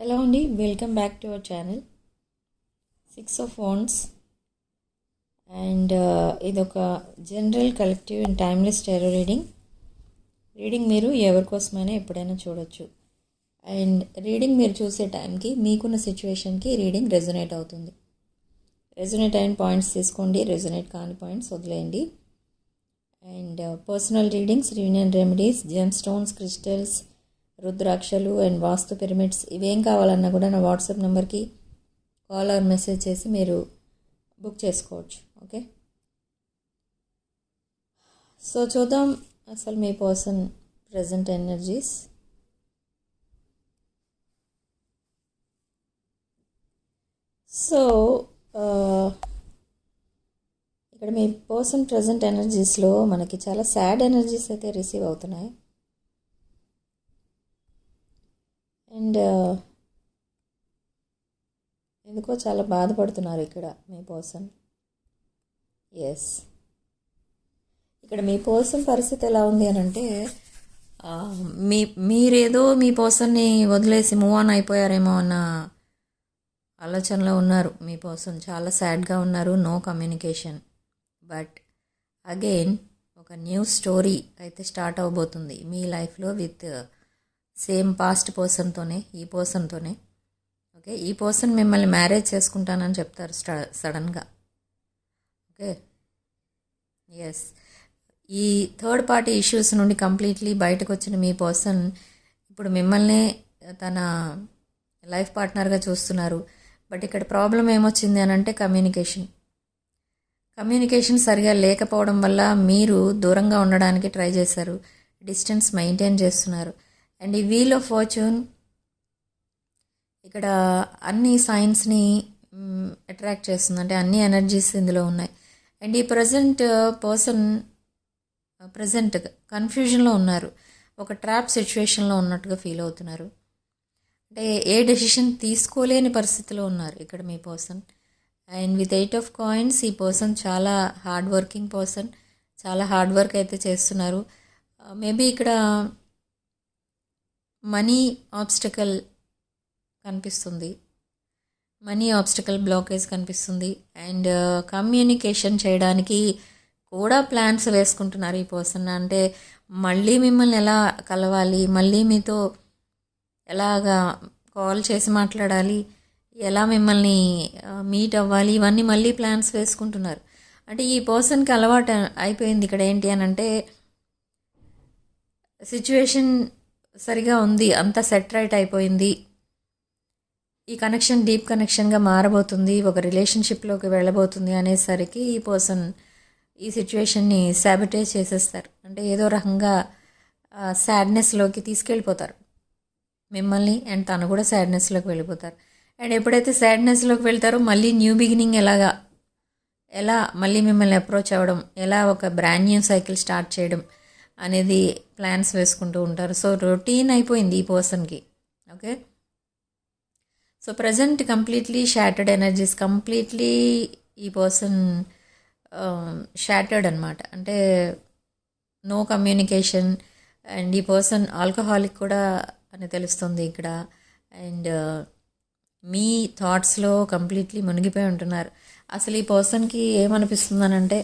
Hello అండి, welcome back to our channel. 6 of Wands and ఇదొక general collective and timeless tarot reading మీరు ఎవరికోసమైనా ఎప్పుడైనా చూడొచ్చు. అండ్ రీడింగ్ మీరు చూసే టైంకి మీకున్న సిచ్యువేషన్కి రీడింగ్ రెజొనేట్ అవుతుంది. రెజొనేట్ అయిన పాయింట్స్ తీసుకోండి, రెజొనేట్ కాని పాయింట్స్ వదిలేయండి. And personal readings, union remedies, gem stones, crystals, రుద్రాక్షలు అండ్ వాస్తు పిరమిడ్స్ ఇవేం కావాలన్నా కూడా నా వాట్సాప్ నెంబర్కి కాల్ ఆర్ మెసేజ్ చేసి మీరు బుక్ చేసుకోవచ్చు. ఓకే, సో చూద్దాం అసలు మీ పర్సన్ ప్రజెంట్ ఎనర్జీస్. సో ఇక్కడ మీ పర్సన్ ప్రజెంట్ ఎనర్జీస్లో మనకి చాలా సాడ్ ఎనర్జీస్ అయితే రిసీవ్ అవుతున్నాయి. అండ్ ఎందుకో చాలా బాధపడుతున్నారు ఇక్కడ మీ పర్సన్. ఎస్, ఇక్కడ మీ పర్సన్ పరిస్థితి ఎలా ఉంది అని అంటే మీరేదో మీ పర్సన్ని వదిలేసి మూవ్ ఆన్ అయిపోయారేమో అన్న ఆలోచనలో ఉన్నారు. మీ పర్సన్ చాలా సాడ్గా ఉన్నారు, నో కమ్యూనికేషన్. బట్ అగైన్ ఒక న్యూ స్టోరీ అయితే స్టార్ట్ అవబోతుంది మీ లైఫ్లో విత్ సేమ్ పాస్ట్ పర్సన్తోనే, ఈ పర్సన్తోనే. ఓకే, ఈ పర్సన్ మిమ్మల్ని మ్యారేజ్ చేసుకుంటానని చెప్తారు సడన్గా. ఓకే, ఎస్, ఈ థర్డ్ పార్టీ ఇష్యూస్ నుండి కంప్లీట్లీ బయటకు వచ్చిన మీ పర్సన్ ఇప్పుడు మిమ్మల్ని తన లైఫ్ పార్ట్నర్గా చూస్తున్నారు. బట్ ఇక్కడ ప్రాబ్లం ఏమొచ్చింది అని అంటే కమ్యూనికేషన్ సరిగా లేకపోవడం వల్ల మీరు దూరంగా ఉండడానికి ట్రై చేశారు, డిస్టెన్స్ మెయింటైన్ చేస్తున్నారు. అండ్ ఈ వీల్ ఆఫ్ ఫార్చ్యూన్ ఇక్కడ అన్ని సైన్స్ని అట్రాక్ట్ చేస్తుంది, అంటే అన్ని ఎనర్జీస్ ఇందులో ఉన్నాయి. అండ్ ఈ పర్సన్ ప్రజెంట్ కన్ఫ్యూజన్లో ఉన్నారు, ఒక ట్రాప్ సిచ్యువేషన్లో ఉన్నట్టుగా ఫీల్ అవుతున్నారు. అంటే ఏ డెసిషన్ తీసుకోలేని పరిస్థితిలో ఉన్నారు ఇక్కడ మీ person. And with 8 of Coins ఈ పర్సన్ చాలా హార్డ్ వర్కింగ్ పర్సన్, చాలా హార్డ్ వర్క్ అయితే చేస్తున్నారు. మేబీ ఇక్కడ మనీ ఆబ్స్టకల్ కనిపిస్తుంది, మనీ ఆబ్స్టకల్ బ్లాకేజ్ కనిపిస్తుంది. అండ్ కమ్యూనికేషన్ చేయడానికి కూడా ప్లాన్స్ వేసుకుంటున్నారు ఈ పర్సన్. అంటే మళ్ళీ మిమ్మల్ని ఎలా కలవాలి, మళ్ళీ మీతో ఎలాగా కాల్ చేసి మాట్లాడాలి, ఎలా మిమ్మల్ని మీట్ అవ్వాలి, ఇవన్నీ మళ్ళీ ప్లాన్స్ వేసుకుంటున్నారు. అంటే ఈ పర్సన్కి అలవాటు అయిపోయింది ఇక్కడ ఏంటి అని అంటే సిచ్యువేషన్ సరిగా ఉంది, అంతా సెట్ రైట్ అయిపోయింది, ఈ కనెక్షన్ డీప్ కనెక్షన్గా మారబోతుంది, ఒక రిలేషన్షిప్లోకి వెళ్ళబోతుంది అనేసరికి ఈ పర్సన్ ఈ సిచ్యువేషన్ని సాబిటేజ్ చేసేస్తారు. అంటే ఏదో రకంగా సాడ్నెస్లోకి తీసుకెళ్ళిపోతారు మిమ్మల్ని, అండ్ తను కూడా సాడ్నెస్లోకి వెళ్ళిపోతారు. అండ్ ఎప్పుడైతే సాడ్నెస్లోకి వెళ్తారో మళ్ళీ న్యూ బిగినింగ్ ఎలా మళ్ళీ మిమ్మల్ని అప్రోచ్ అవ్వడం, ఎలా ఒక బ్రాండ్ న్యూ సైకిల్ స్టార్ట్ చేయడం అనేది ప్లాన్స్ వేసుకుంటూ ఉంటారు. సో రొటీన్ అయిపోయింది ఈ పర్సన్కి. Okay, so present completely shattered energies, completely ఈ పర్సన్ షాటర్డ్ అనమాట. అంటే నో కమ్యూనికేషన్. అండ్ ఈ పర్సన్ ఆల్కహాలిక్ కూడా అని తెలుస్తుంది ఇక్కడ. అండ్ మీ థాట్స్లో కంప్లీట్లీ మునిగిపోయి ఉంటున్నారు. అసలు ఈ పర్సన్కి ఏమనిపిస్తుందనంటే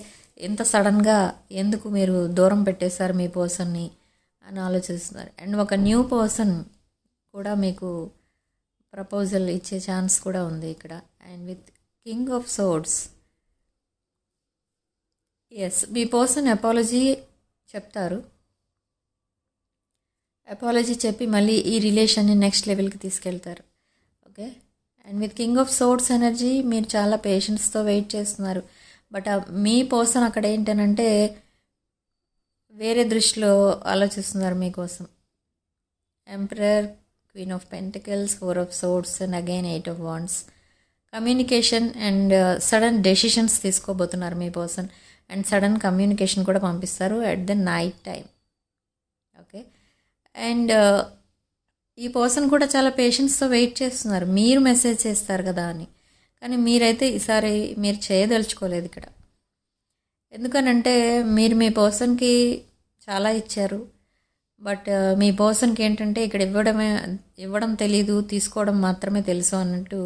ఎంత సడన్గా ఎందుకు మీరు దూరం పెట్టేశారు మీ పర్సన్ని అని ఆలోచిస్తున్నారు. అండ్ ఒక న్యూ పర్సన్ కూడా మీకు ప్రపోజల్ ఇచ్చే ఛాన్స్ కూడా ఉంది ఇక్కడ. And with king of swords, yes, మీ పర్సన్ అపాలజీ చెప్తారు, అపాలజీ చెప్పి మళ్ళీ ఈ రిలేషన్ని నెక్స్ట్ లెవెల్కి తీసుకెళ్తారు. Okay, and with king of swords energy మీరు చాలా పేషెన్స్తో వెయిట్ చేస్తున్నారు. బట్ మీ పర్సన్ అక్కడ ఏంటనంటే వేరే దృష్టిలో ఆలోచిస్తున్నారు మీకోసం. Emperor, queen of pentacles, 4 of Swords and again 8 of Wands. Communication and sudden decisions తీసుకోబోతున్నారు మీ పర్సన్. అండ్ సడన్ కమ్యూనికేషన్ కూడా పంపిస్తారు at the night time. Okay, and ఈ పర్సన్ కూడా చాలా పేషెన్స్తో వెయిట్ చేస్తున్నారు మీరు మెసేజ్ చేస్తారు కదా అని. కానీ మీరైతే ఈసారి మీరు చేయదలుచుకోలేదు ఇక్కడ. ఎందుకనంటే మీరు మీ పర్సన్కి చాలా ఇచ్చారు, బట్ మీ పర్సన్కి ఏంటంటే ఇక్కడ ఇవ్వడం తెలీదు, తీసుకోవడం మాత్రమే తెలుసు అన్నట్టు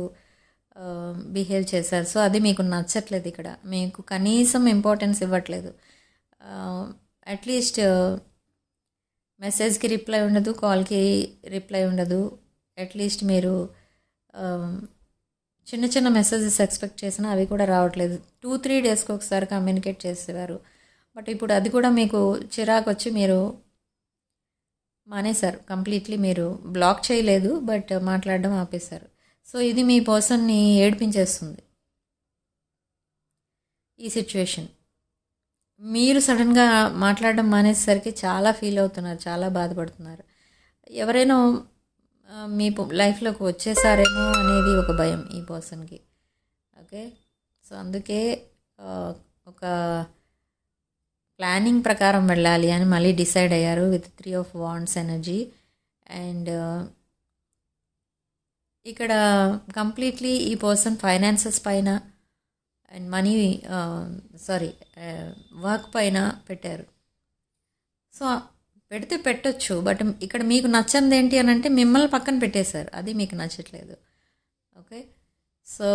బిహేవ్ చేశారు. సో అది మీకు నచ్చట్లేదు. ఇక్కడ మీకు కనీసం ఇంపార్టెన్స్ ఇవ్వట్లేదు. అట్లీస్ట్ మెసేజ్కి రిప్లై ఉండదు, కాల్కి రిప్లై ఉండదు. అట్లీస్ట్ మీరు చిన్న చిన్న మెసేజెస్ ఎక్స్పెక్ట్ చేసినా అవి కూడా రావట్లేదు. 2-3 డేస్కి ఒకసారి కమ్యూనికేట్ చేసేవారు. బట్ ఇప్పుడు అది కూడా మీకు చిరాకు వచ్చి మీరు మానేశారు. కంప్లీట్లీ మీరు బ్లాక్ చేయలేదు, బట్ మాట్లాడడం ఆపేశారు. సో ఇది మీ పర్సన్ని ఏడిపించేస్తుంది ఈ సిచ్యువేషన్. మీరు సడన్గా మాట్లాడడం మానేసరికి చాలా ఫీల్ అవుతున్నారు, చాలా బాధపడుతున్నారు. ఎవరైనా మీ లైఫ్లోకి వచ్చేసారేమో అనేది ఒక భయం ఈ పర్సన్కి. ఓకే, సో అందుకే ఒక ప్లానింగ్ ప్రకారం వెళ్ళాలి అని మళ్ళీ డిసైడ్ అయ్యారు with 3 of Wands energy. And ఇక్కడ కంప్లీట్లీ ఈ పర్సన్ ఫైనాన్సెస్ పైన అండ్ మనీ వర్క్ పైన పెట్టారు. సో పెడితే పెట్టొచ్చు, బట్ ఇక్కడ మీకు నచ్చనిది ఏంటి అని అంటే మిమ్మల్ని పక్కన పెట్టేశారు. అది మీకు నచ్చట్లేదు. ఓకే, సో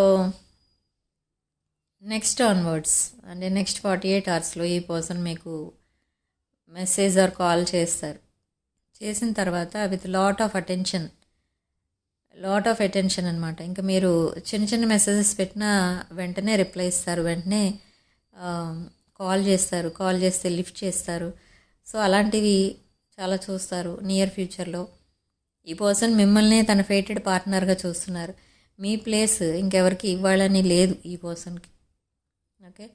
నెక్స్ట్ ఆన్వర్డ్స్ అంటే నెక్స్ట్ 48 అవర్స్లో ఈ పర్సన్ మీకు మెసేజ్ ఆర్ కాల్ చేస్తారు. చేసిన తర్వాత విత్ లాట్ ఆఫ్ అటెన్షన్ అనమాట. ఇంకా మీరు చిన్న చిన్న మెసేజెస్ పెట్టినా వెంటనే రిప్లై ఇస్తారు, వెంటనే కాల్ చేస్తారు, కాల్ చేస్తే లిఫ్ట్ చేస్తారు. సో అలాంటివి చాలా చూస్తారు నియర్ ఫ్యూచర్లో. ఈ పర్సన్ మిమ్మల్ని తన ఫేటెడ్ పార్ట్నర్గా చూస్తున్నారు. మీ ప్లేస్ ఇంకెవరికి ఇవ్వాలని లేదు ఈ పర్సన్కి. ఓకే,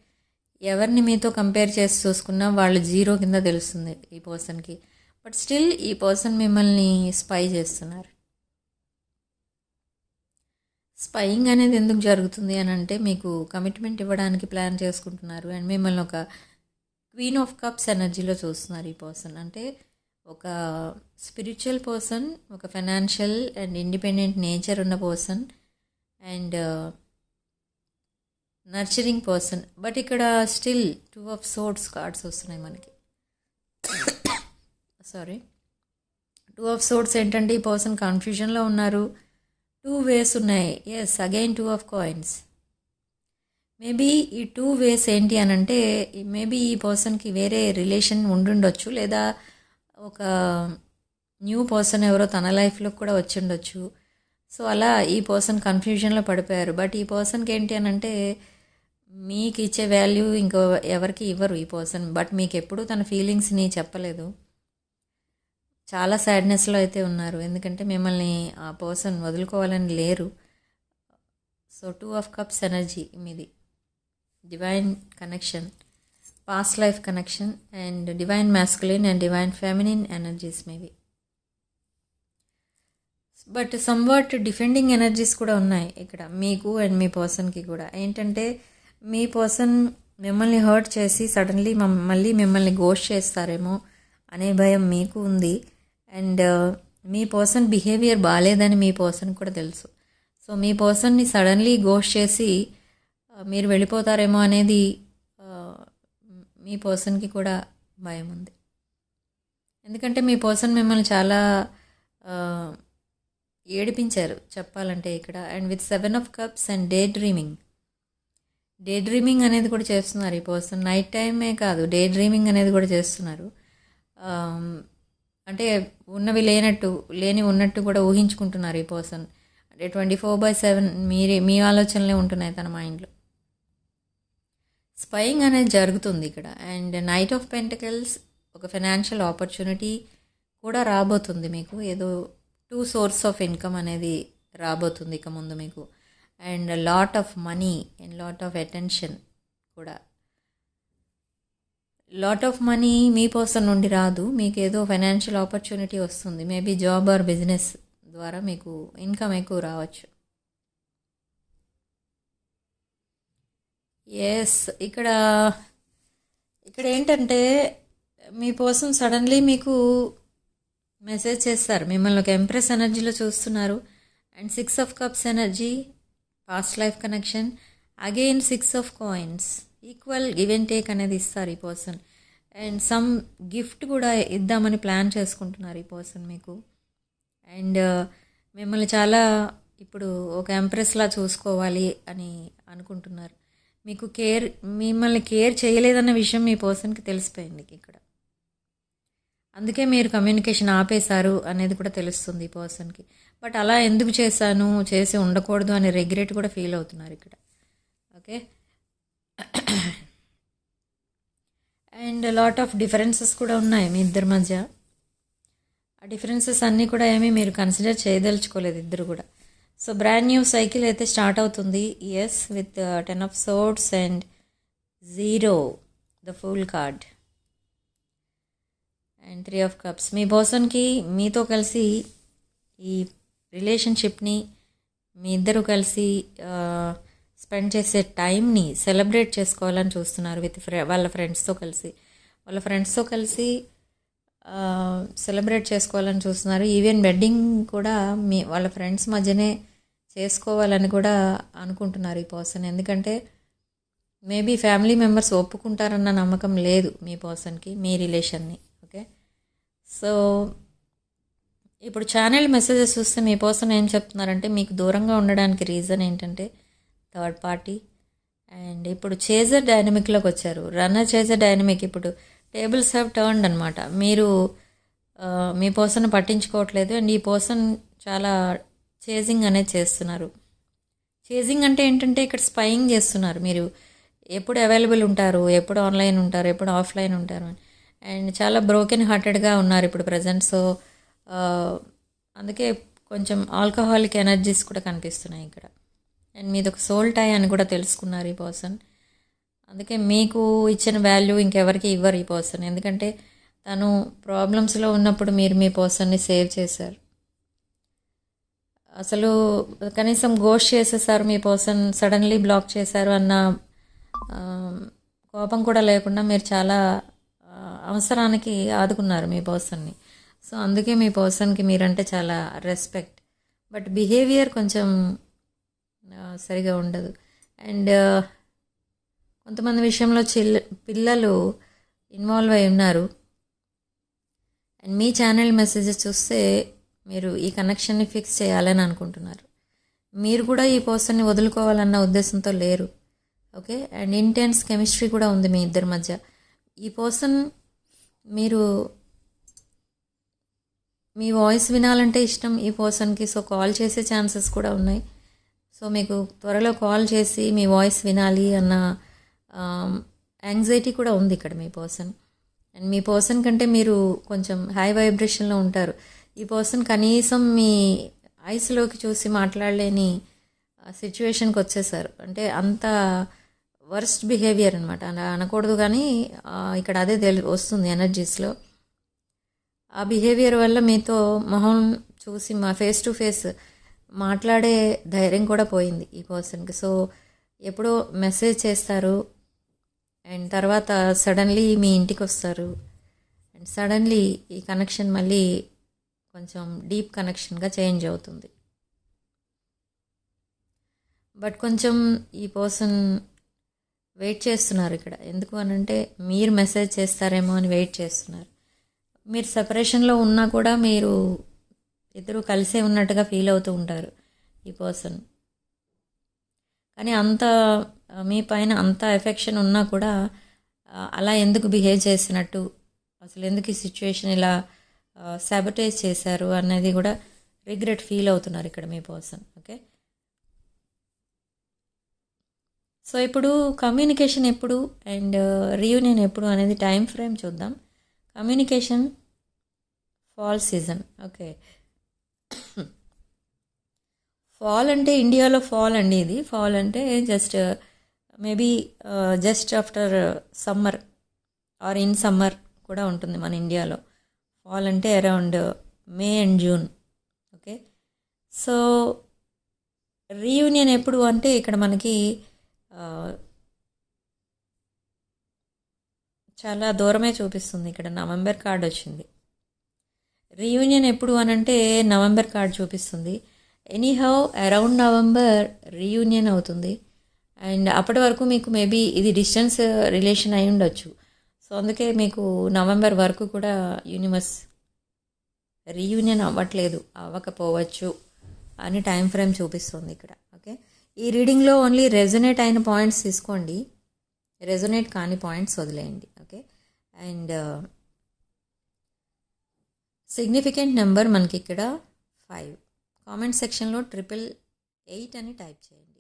ఎవరిని మీతో కంపేర్ చేసి చూసుకున్నా వాళ్ళు 0 కింద తెలుస్తుంది ఈ పర్సన్కి. బట్ స్టిల్ ఈ పర్సన్ మిమ్మల్ని స్పై చేస్తున్నారు. స్పైయింగ్ అనేది ఎందుకు జరుగుతుంది అని అంటే మీకు కమిట్మెంట్ ఇవ్వడానికి ప్లాన్ చేసుకుంటున్నారు అండ్ మిమ్మల్ని ఒక క్వీన్ ఆఫ్ కప్స్ ఎనర్జీలో చూస్తున్నారు ఈ పర్సన్. అంటే ఒక స్పిరిచువల్ పర్సన్, ఒక ఫైనాన్షియల్ అండ్ ఇండిపెండెంట్ నేచర్ ఉన్న person and nurturing person. But ఇక్కడ స్టిల్ 2 of Swords కార్డ్స్ వస్తున్నాయి మనకి. 2 of Swords ఏంటంటే ఈ పర్సన్ కన్ఫ్యూజన్లో ఉన్నారు. 2 ways ఉన్నాయి. Yes, again 2 of Coins. Maybe ఈ 2 ways ఏంటి అని అంటే మేబీ ఈ పర్సన్కి వేరే రిలేషన్ ఉండుండొచ్చు, లేదా ఒక న్యూ పర్సన్ ఎవరో తన లైఫ్లో కూడా వచ్చి ఉండొచ్చు. సో అలా ఈ పర్సన్ కన్ఫ్యూజన్లో పడిపోయారు. బట్ ఈ పర్సన్కి ఏంటి అని అంటే మీకు ఇచ్చే వాల్యూ ఇంకో ఎవరికి ఇవ్వరు ఈ పర్సన్. బట్ మీకు ఎప్పుడూ తన ఫీలింగ్స్ని చెప్పలేదు. చాలా సాడ్నెస్లో అయితే ఉన్నారు, ఎందుకంటే మిమ్మల్ని ఆ పర్సన్ వదులుకోవాలని లేరు. సో 2 of Cups ఎనర్జీ మీది. Divine connection, past life connection and divine masculine and divine feminine energies maybe. But somewhat defending energies కూడా ఉన్నాయి ఇక్కడ మీకు అండ్ మీ పర్సన్కి కూడా. ఏంటంటే మీ పర్సన్ మిమ్మల్ని హర్ట్ చేసి సడన్లీ మళ్ళీ మిమ్మల్ని గోస్ట్ చేస్తారేమో అనే భయం మీకు ఉంది. అండ్ మీ పర్సన్ బిహేవియర్ బాగాలేదని మీ పర్సన్ కూడా తెలుసు. సో మీ పర్సన్ని సడన్లీ గోస్ట్ చేసి మీరు వెళ్ళిపోతారేమో అనేది మీ పర్సన్కి కూడా భయం ఉంది. ఎందుకంటే మీ పర్సన్ మిమ్మల్ని చాలా ఏడిపించారు చెప్పాలంటే ఇక్కడ. And with 7 of Cups and day dreaming అనేది కూడా చేస్తున్నారు ఈ పర్సన్. నైట్ టైమే కాదు, డే డ్రీమింగ్ అనేది కూడా చేస్తున్నారు. అంటే ఉన్నవి లేని ఉన్నట్టు కూడా ఊహించుకుంటున్నారు ఈ పర్సన్. అంటే 24/7 మీ ఆలోచనలే ఉంటున్నాయి తన మైండ్లో. స్పైయింగ్ అనేది జరుగుతుంది ఇక్కడ. అండ్ నైట్ ఆఫ్ పెంటికల్స్ ఒక ఫైనాన్షియల్ ఆపర్చునిటీ కూడా రాబోతుంది మీకు. ఏదో 2 sources ఆఫ్ ఇన్కమ్ అనేది రాబోతుంది ఇక ముందు మీకు. And lot of money and lot of attention కూడా. లాట్ ఆఫ్ మనీ మీ పర్సన్ నుండి రాదు, మీకు ఏదో ఫైనాన్షియల్ ఆపర్చునిటీ వస్తుంది. మేబీ జాబ్ ఆర్ బిజినెస్ ద్వారా మీకు ఇన్కమ్ ఎక్కువ రావచ్చు. ఎస్, ఇక్కడ ఏంటంటే మీ పర్సన్ సడన్లీ మీకు మెసేజ్ చేస్తారు. మిమ్మల్ని ఒక ఎంప్రెస్ ఎనర్జీలో చూస్తున్నారు. And 6 of Cups energy, past life connection, again 6 of Coins. Equal give and take అనేది ఇస్తారు ఈ పర్సన్. అండ్ సమ్ గిఫ్ట్ కూడా ఇద్దామని ప్లాన్ చేసుకుంటున్నారు ఈ పర్సన్ మీకు. అండ్ మిమ్మల్ని చాలా ఇప్పుడు ఒక ఎంప్రెస్లా చూసుకోవాలి అని అనుకుంటున్నారు. మీకు మిమ్మల్ని కేర్ చేయలేదన్న విషయం మీ పర్సన్కి తెలిసిపోయింది ఇక్కడ. అందుకే మీరు కమ్యూనికేషన్ ఆపేశారు అనేది కూడా తెలుస్తుంది ఈ పర్సన్కి. బట్ అలా ఎందుకు చేసి ఉండకూడదు అని రిగ్రెట్ కూడా ఫీల్ అవుతున్నారు ఇక్కడ. Okay. And lot of differences కూడా ఉన్నాయి మీ ఇద్దరి మధ్య. ఆ డిఫరెన్సెస్ అన్నీ కూడా ఏమీ మీరు కన్సిడర్ చేయదలుచుకోలేదు ఇద్దరు కూడా. సో బ్రాండ్ న్యూ సైకిల్ అయితే స్టార్ట్ అవుతుంది. Yes, with 10 of Swords and 0 the full card and 3 of Cups. మీ పర్సన్కి మీతో కలిసి ఈ రిలేషన్షిప్ని మీ ఇద్దరు కలిసి స్పెండ్ చేసే టైంని సెలబ్రేట్ చేసుకోవాలని చూస్తున్నారు విత్ వాళ్ళ ఫ్రెండ్స్తో కలిసి సెలబ్రేట్ చేసుకోవాలని చూస్తున్నారు. ఈవెన్ వెడ్డింగ్ కూడా వాళ్ళ ఫ్రెండ్స్ మధ్యనే చేసుకోవాలని కూడా అనుకుంటున్నారు ఈ పర్సన్. ఎందుకంటే మేబీ ఫ్యామిలీ మెంబర్స్ ఒప్పుకుంటారన్న నమ్మకం లేదు మీ పర్సన్కి మీ రిలేషన్ని. ఓకే. సో ఇప్పుడు ఛానల్ మెసేజెస్ చూస్తే మీ పర్సన్ ఏం చెప్తున్నారంటే మీకు దూరంగా ఉండడానికి రీజన్ ఏంటంటే థర్డ్ పార్టీ. అండ్ ఇప్పుడు చేజర్ డైనమిక్లోకి వచ్చారు. రన్నర్ చేజర్ డైనమిక్ ఇప్పుడు టేబుల్స్ హ్యావ్ టర్న్డ్ అనమాట. మీరు మీ పర్సన్ పట్టించుకోవట్లేదు అండ్ ఈ పర్సన్ చాలా చేజింగ్ అనేది చేస్తున్నారు. చేజింగ్ అంటే ఏంటంటే ఇక్కడ స్పైయింగ్ చేస్తున్నారు. మీరు ఎప్పుడు అవైలబుల్ ఉంటారు, ఎప్పుడు ఆన్లైన్ ఉంటారు, ఎప్పుడు ఆఫ్లైన్ ఉంటారు అండ్ చాలా బ్రోకెన్ హార్టెడ్గా ఉన్నారు ఇప్పుడు ప్రజెంట్. సో అందుకే కొంచెం ఆల్కహాలిక్ ఎనర్జీస్ కూడా కనిపిస్తున్నాయి ఇక్కడ. అండ్ మీది ఒక సోల్ టై అని కూడా తెలుసుకున్నారు ఈ పర్సన్. అందుకే మీకు ఇచ్చిన వాల్యూ ఇంకెవరికి ఇవ్వరు ఈ పర్సన్. ఎందుకంటే తను ప్రాబ్లమ్స్లో ఉన్నప్పుడు మీరు మీ పర్సన్ని సేవ్ చేశారు. అసలు కనీసం గోస్ట్ చేసేసారు మీ పర్సన్, సడన్లీ బ్లాక్ చేశారు అన్న కోపం కూడా లేకుండా మీరు చాలా అవసరానికి ఆదుకున్నారు మీ పర్సన్ని. సో అందుకే మీ పర్సన్కి మీరంటే చాలా రెస్పెక్ట్. బట్ బిహేవియర్ కొంచెం సరిగా ఉండదు. అండ్ కొంతమంది విషయంలో పిల్లలు ఇన్వాల్వ్ అయి ఉన్నారు. అండ్ మీ ఛానల్ మెసేజెస్ చూస్తే మీరు ఈ కనెక్షన్ని ఫిక్స్ చేయాలని అనుకుంటున్నారు. మీరు కూడా ఈ పర్సన్ని వదులుకోవాలన్న ఉద్దేశంతో లేరు. ఓకే. అండ్ ఇంటెన్స్ కెమిస్ట్రీ కూడా ఉంది మీ ఇద్దరి మధ్య. ఈ పర్సన్ మీరు మీ వాయిస్ వినాలంటే ఇష్టం ఈ పర్సన్కి. సో కాల్ చేసే ఛాన్సెస్ కూడా ఉన్నాయి. సో మీకు త్వరలో కాల్ చేసి మీ వాయిస్ వినాలి అన్న యాంగ్జైటీ కూడా ఉంది ఇక్కడ మీ పర్సన్. అండ్ మీ పర్సన్ కంటే మీరు కొంచెం హై వైబ్రేషన్లో ఉంటారు. ఈ పర్సన్ కనీసం మీ ఐస్లోకి చూసి మాట్లాడలేని సిచ్యువేషన్కి వచ్చేసారు. అంటే అంత వర్స్ట్ బిహేవియర్ అనమాట. అలా అనకూడదు కానీ ఇక్కడ అదే వస్తుంది ఎనర్జీస్లో. ఆ బిహేవియర్ వల్ల మీతో మొహం చూసి ఫేస్ టు ఫేస్ మాట్లాడే ధైర్యం కూడా పోయింది ఈ పర్సన్కి. సో ఎప్పుడో మెసేజ్ చేస్తారు అండ్ తర్వాత సడన్లీ మీ ఇంటికి వస్తారు అండ్ సడన్లీ ఈ కనెక్షన్ మళ్ళీ కొంచెం డీప్ కనెక్షన్గా చేంజ్ అవుతుంది. బట్ కొంచెం ఈ పర్సన్ వెయిట్ చేస్తున్నారు ఇక్కడ. ఎందుకు అనంటే మీరు మెసేజ్ చేస్తారేమో అని వెయిట్ చేస్తున్నారు. మీరు సెపరేషన్లో ఉన్నా కూడా మీరు ఇద్దరు కలిసే ఉన్నట్టుగా ఫీల్ అవుతూ ఉంటారు ఈ పర్సన్. కానీ అంత మీ పైన అంత ఎఫెక్షన్ ఉన్నా కూడా అలా ఎందుకు బిహేవ్ చేసినట్టు, అసలు ఎందుకు ఈ సిచ్యువేషన్ ఇలా సాబటేజ్ చేశారు అనేది కూడా రిగ్రెట్ ఫీల్ అవుతున్నారు ఇక్కడ మీ పర్సన్. ఓకే. సో ఇప్పుడు కమ్యూనికేషన్ ఎప్పుడు అండ్ రీయూనియన్ ఎప్పుడు అనేది టైం ఫ్రేమ్ చూద్దాం. Communication fall season. Okay. Fall అంటే ఇండియాలో ఫాల్ అండి. ఇది ఫాల్ అంటే just maybe just after summer or in summer కూడా ఉంటుంది మన ఇండియాలో. ఫాల్ అంటే around May and June. Okay. So reunion ఎప్పుడు అంటే ఇక్కడ మనకి చాలా దూరమే చూపిస్తుంది. ఇక్కడ నవంబర్ కార్డ్ వచ్చింది. రీయూనియన్ ఎప్పుడు అనంటే నవంబర్ కార్డ్ చూపిస్తుంది. ఎనీహౌ అరౌండ్ నవంబర్ రీయూనియన్ అవుతుంది. అండ్ అప్పటి వరకు మీకు మేబీ ఇది డిస్టెన్స్ రిలేషన్ అయి ఉండొచ్చు. సో సో అందుకే మీకు నవంబర్ వరకు కూడా యూనివర్స్ రీయూనియన్ అవ్వకపోవచ్చు అని టైం ఫ్రేమ్ చూపిస్తుంది ఇక్కడ. ఓకే, ఈ రీడింగ్లో ఓన్లీ రెజొనేట్ అయిన పాయింట్స్ తీసుకోండి, రెజొనేట్ కాని పాయింట్స్ వదిలేయండి. ఓకే, అండ్ సిగ్నిఫికెంట్ నెంబర్ మనకి ఇక్కడ 5. కామెంట్ సెక్షన్లో 888 అని టైప్ చేయండి.